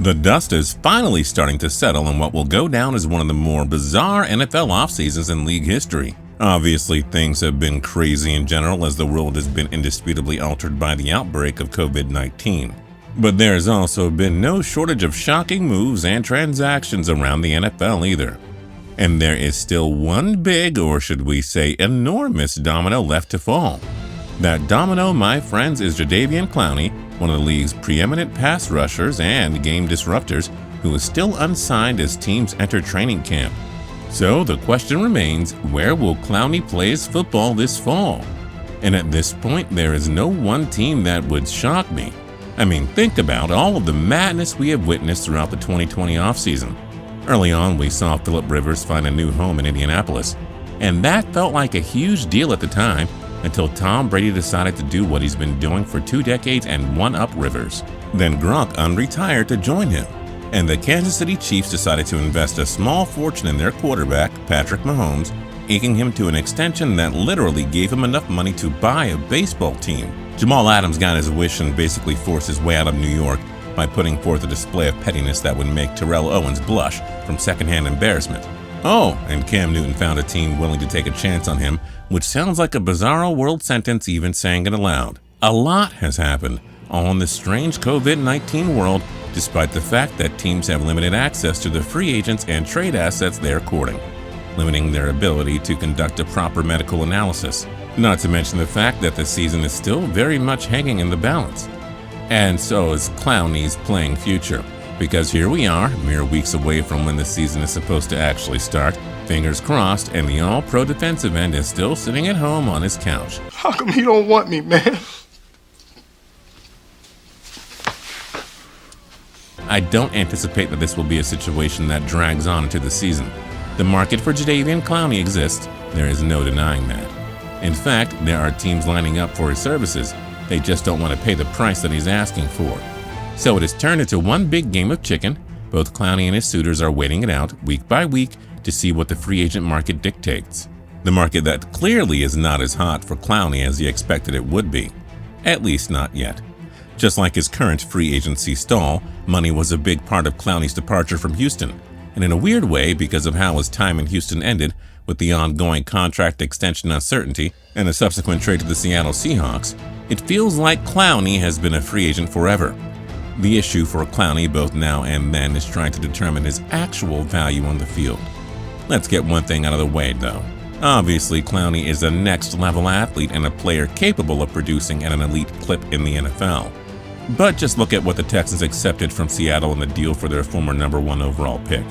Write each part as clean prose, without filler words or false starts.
The dust is finally starting to settle in what will go down as one of the more bizarre NFL offseasons in league history. Obviously, things have been crazy in general as the world has been indisputably altered by the outbreak of COVID-19. But there has also been no shortage of shocking moves and transactions around the NFL either. And there is still one big, or should we say enormous, domino left to fall. That domino, my friends, is Jadeveon Clowney, one of the league's preeminent pass rushers and game disruptors, who is still unsigned as teams enter training camp. So the question remains, where will Clowney play his football this fall? And at this point, there is no one team that would shock me. I mean, think about all of the madness we have witnessed throughout the 2020 offseason. Early on, we saw Phillip Rivers find a new home in Indianapolis, and that felt like a huge deal at the time, until Tom Brady decided to do what he's been doing for 2 decades and one-up Rivers. Then Gronk unretired to join him, and the Kansas City Chiefs decided to invest a small fortune in their quarterback, Patrick Mahomes, inking him to an extension that literally gave him enough money to buy a baseball team. Jamal Adams got his wish and basically forced his way out of New York by putting forth a display of pettiness that would make Terrell Owens blush from secondhand embarrassment. Oh, and Cam Newton found a team willing to take a chance on him, which sounds like a bizarro world sentence even saying it aloud. A lot has happened, all in this strange COVID-19 world, despite the fact that teams have limited access to the free agents and trade assets they're courting, limiting their ability to conduct a proper medical analysis. Not to mention the fact that the season is still very much hanging in the balance. And so is Clowney's playing future. Because here we are, mere weeks away from when the season is supposed to actually start, fingers crossed, and the all-pro defensive end is still sitting at home on his couch. How come he don't want me, man? I don't anticipate that this will be a situation that drags on into the season. The market for Jadeveon Clowney exists, there is no denying that. In fact, there are teams lining up for his services, they just don't want to pay the price that he's asking for. So it has turned into one big game of chicken. Both Clowney and his suitors are waiting it out week by week to see what the free agent market dictates. The market that clearly is not as hot for Clowney as he expected it would be. At least not yet. Just like his current free agency stall, money was a big part of Clowney's departure from Houston. And in a weird way, because of how his time in Houston ended, with the ongoing contract extension uncertainty and a subsequent trade to the Seattle Seahawks, it feels like Clowney has been a free agent forever. The issue for Clowney both now and then is trying to determine his actual value on the field. Let's get one thing out of the way though. Obviously, Clowney is a next-level athlete and a player capable of producing at an elite clip in the NFL. But just look at what the Texans accepted from Seattle in the deal for their former number 1 overall pick.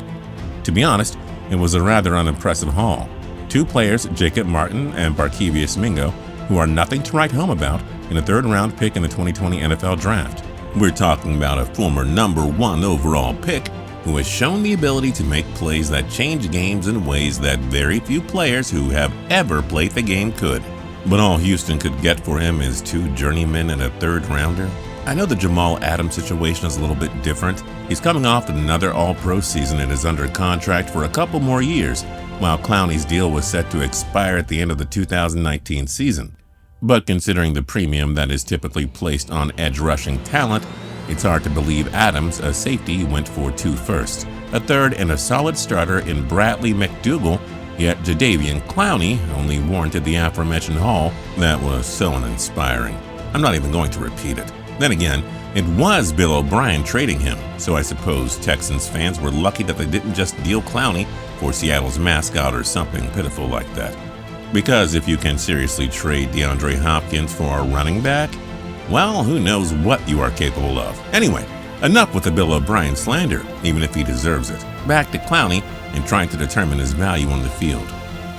To be honest, it was a rather unimpressive haul. 2 players, Jacob Martin and Barkevious Mingo, who are nothing to write home about, in a 3rd-round pick in the 2020 NFL Draft. We're talking about a former number 1 overall pick who has shown the ability to make plays that change games in ways that very few players who have ever played the game could. But all Houston could get for him is 2 journeymen and a 3rd rounder. I know the Jamal Adams situation is a little bit different. He's coming off another All-Pro season and is under contract for a couple more years, while Clowney's deal was set to expire at the end of the 2019 season. But considering the premium that is typically placed on edge rushing talent, it's hard to believe Adams, a safety, went for 2 firsts, a 3rd, and a solid starter in Bradley McDougal, yet Jadeveon Clowney only warranted the aforementioned haul that was so uninspiring. I'm not even going to repeat it. Then again, it was Bill O'Brien trading him, so I suppose Texans fans were lucky that they didn't just deal Clowney for Seattle's mascot or something pitiful like that. Because if you can seriously trade DeAndre Hopkins for a running back, well, who knows what you are capable of. Anyway, enough with the Bill O'Brien slander, even if he deserves it. Back to Clowney and trying to determine his value on the field.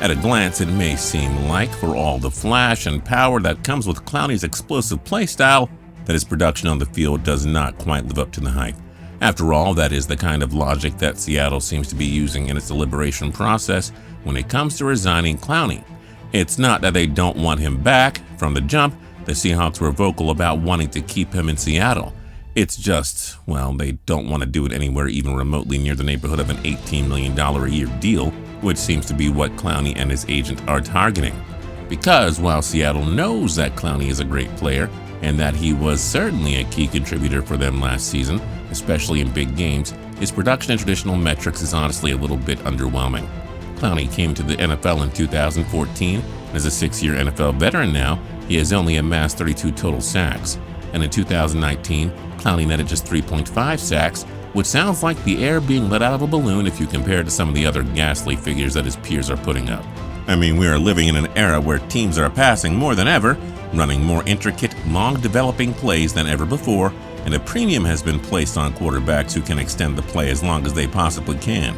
At a glance, it may seem like, for all the flash and power that comes with Clowney's explosive play style, that his production on the field does not quite live up to the hype. After all, that is the kind of logic that Seattle seems to be using in its deliberation process when it comes to resigning Clowney. It's not that they don't want him back. From the jump, the Seahawks were vocal about wanting to keep him in Seattle. It's just, well, they don't want to do it anywhere even remotely near the neighborhood of an $18 million a year deal, which seems to be what Clowney and his agent are targeting. Because while Seattle knows that Clowney is a great player, and that he was certainly a key contributor for them last season, especially in big games, his production in traditional metrics is honestly a little bit underwhelming. Clowney came to the NFL in 2014, and as a 6-year NFL veteran now, he has only amassed 32 total sacks. And in 2019, Clowney netted just 3.5 sacks, which sounds like the air being let out of a balloon if you compare it to some of the other ghastly figures that his peers are putting up. I mean, we are living in an era where teams are passing more than ever, running more intricate, long-developing plays than ever before, and a premium has been placed on quarterbacks who can extend the play as long as they possibly can.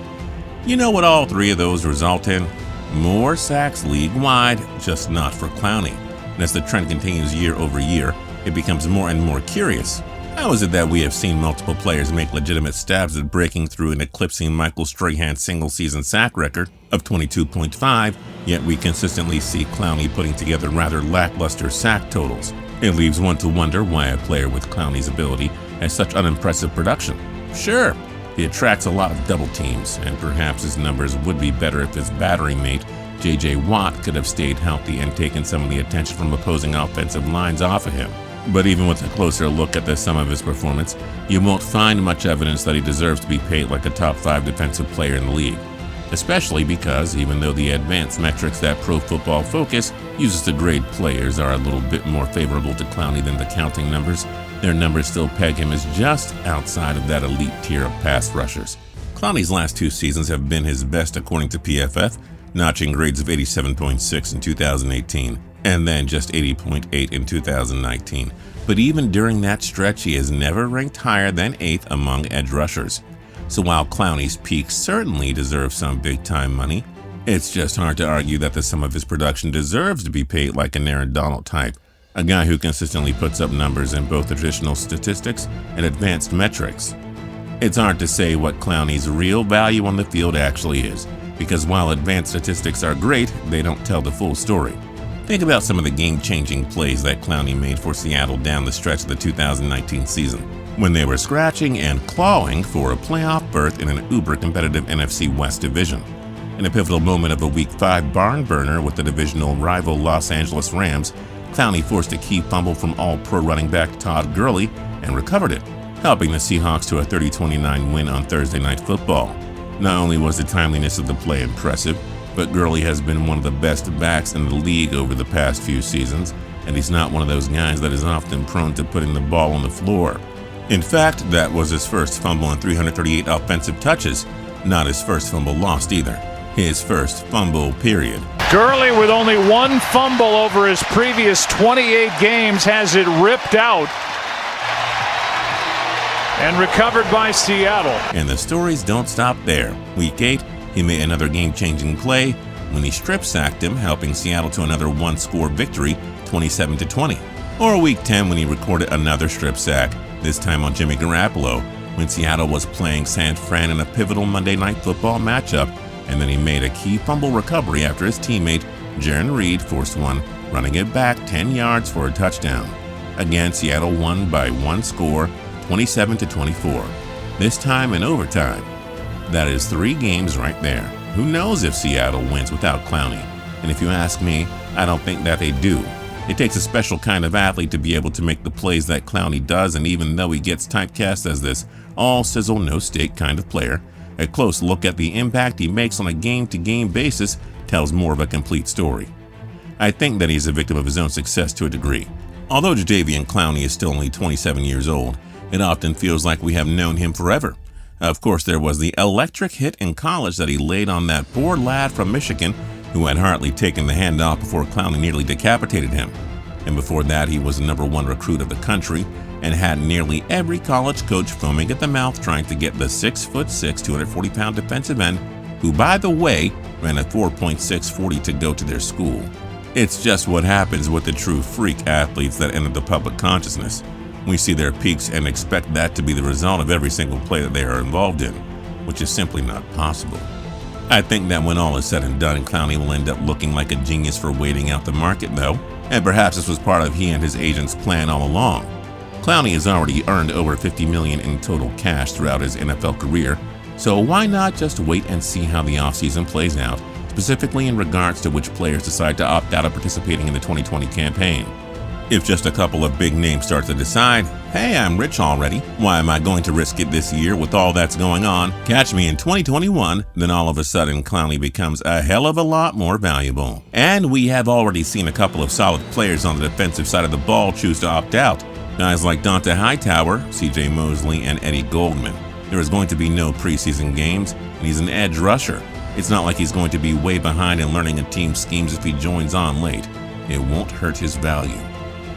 You know what all three of those result in? More sacks league-wide, just not for Clowney. And as the trend continues year over year, it becomes more and more curious. How is it that we have seen multiple players make legitimate stabs at breaking through and eclipsing Michael Strahan's single-season sack record of 22.5, yet we consistently see Clowney putting together rather lackluster sack totals? It leaves one to wonder why a player with Clowney's ability has such unimpressive production. Sure, he attracts a lot of double teams, and perhaps his numbers would be better if his battering mate, J.J. Watt, could have stayed healthy and taken some of the attention from opposing offensive lines off of him. But even with a closer look at the sum of his performance, you won't find much evidence that he deserves to be paid like a top 5 defensive player in the league. Especially because even though the advanced metrics that Pro Football Focus uses to grade players are a little bit more favorable to Clowney than the counting numbers, their numbers still peg him as just outside of that elite tier of pass rushers. Clowney's last 2 seasons have been his best according to PFF, notching grades of 87.6 in 2018. And then just 80.8 in 2019. But even during that stretch, he has never ranked higher than 8th among edge rushers. So while Clowney's peak certainly deserves some big-time money, it's just hard to argue that the sum of his production deserves to be paid like an Nardone type, a guy who consistently puts up numbers in both traditional statistics and advanced metrics. It's hard to say what Clowney's real value on the field actually is, because while advanced statistics are great, they don't tell the full story. Think about some of the game-changing plays that Clowney made for Seattle down the stretch of the 2019 season, when they were scratching and clawing for a playoff berth in an uber-competitive NFC West division. In a pivotal moment of a Week 5 barn burner with the divisional rival Los Angeles Rams, Clowney forced a key fumble from All-Pro running back Todd Gurley and recovered it, helping the Seahawks to a 30-29 win on Thursday Night Football. Not only was the timeliness of the play impressive, but Gurley has been one of the best backs in the league over the past few seasons, and he's not one of those guys that is often prone to putting the ball on the floor. In fact, that was his first fumble in 338 offensive touches, not his first fumble lost either. His first fumble, period. Gurley, with only 1 fumble over his previous 28 games, has it ripped out and recovered by Seattle. And the stories don't stop there. Week 8, he made another game-changing play when he strip-sacked him, helping Seattle to another one-score victory, 27-20. Or Week 10 when he recorded another strip sack, this time on Jimmy Garoppolo, when Seattle was playing San Fran in a pivotal Monday Night Football matchup, and then he made a key fumble recovery after his teammate, Jarran Reed, forced one, running it back 10 yards for a touchdown. Again, Seattle won by 1 score, 27-24. This time in overtime. That is 3 games right there. Who knows if Seattle wins without Clowney? And if you ask me, I don't think that they do. It takes a special kind of athlete to be able to make the plays that Clowney does, and even though he gets typecast as this all-sizzle, no-steak kind of player, a close look at the impact he makes on a game-to-game basis tells more of a complete story. I think that he's a victim of his own success to a degree. Although Jadeveon Clowney is still only 27 years old, it often feels like we have known him forever. Of course, there was the electric hit in college that he laid on that poor lad from Michigan who had hardly taken the handoff before Clowney nearly decapitated him. And before that, he was the #1 recruit of the country and had nearly every college coach foaming at the mouth trying to get the 6'6", 240-pound defensive end, who, by the way, ran a 4.640 to go to their school. It's just what happens with the true freak athletes that enter the public consciousness. We see their peaks and expect that to be the result of every single play that they are involved in, which is simply not possible. I think that when all is said and done, Clowney will end up looking like a genius for waiting out the market, though, and perhaps this was part of he and his agent's plan all along. Clowney has already earned over $50 million in total cash throughout his NFL career, so why not just wait and see how the offseason plays out, specifically in regards to which players decide to opt out of participating in the 2020 campaign. If just a couple of big names start to decide, hey, I'm rich already, why am I going to risk it this year with all that's going on? Catch me in 2021, then all of a sudden Clowney becomes a hell of a lot more valuable. And we have already seen a couple of solid players on the defensive side of the ball choose to opt out. Guys like Dante Hightower, CJ Mosley, and Eddie Goldman. There is going to be no preseason games, and he's an edge rusher. It's not like he's going to be way behind in learning a team's schemes if he joins on late. It won't hurt his value.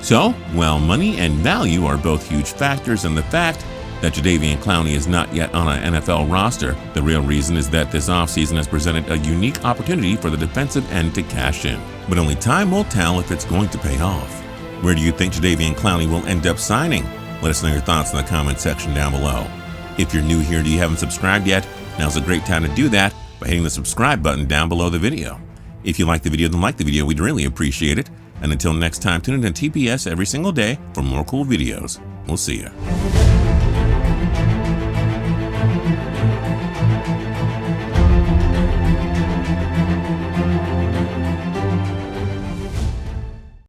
So, while money and value are both huge factors in the fact that Jadeveon Clowney is not yet on an NFL roster, the real reason is that this offseason has presented a unique opportunity for the defensive end to cash in. But only time will tell if it's going to pay off. Where do you think Jadeveon Clowney will end up signing? Let us know your thoughts in the comment section down below. If you're new here and you haven't subscribed yet, now's a great time to do that by hitting the subscribe button down below the video. If you like the video, then like the video. We'd really appreciate it. And until next time, tune in to TPS every single day for more cool videos. We'll see you.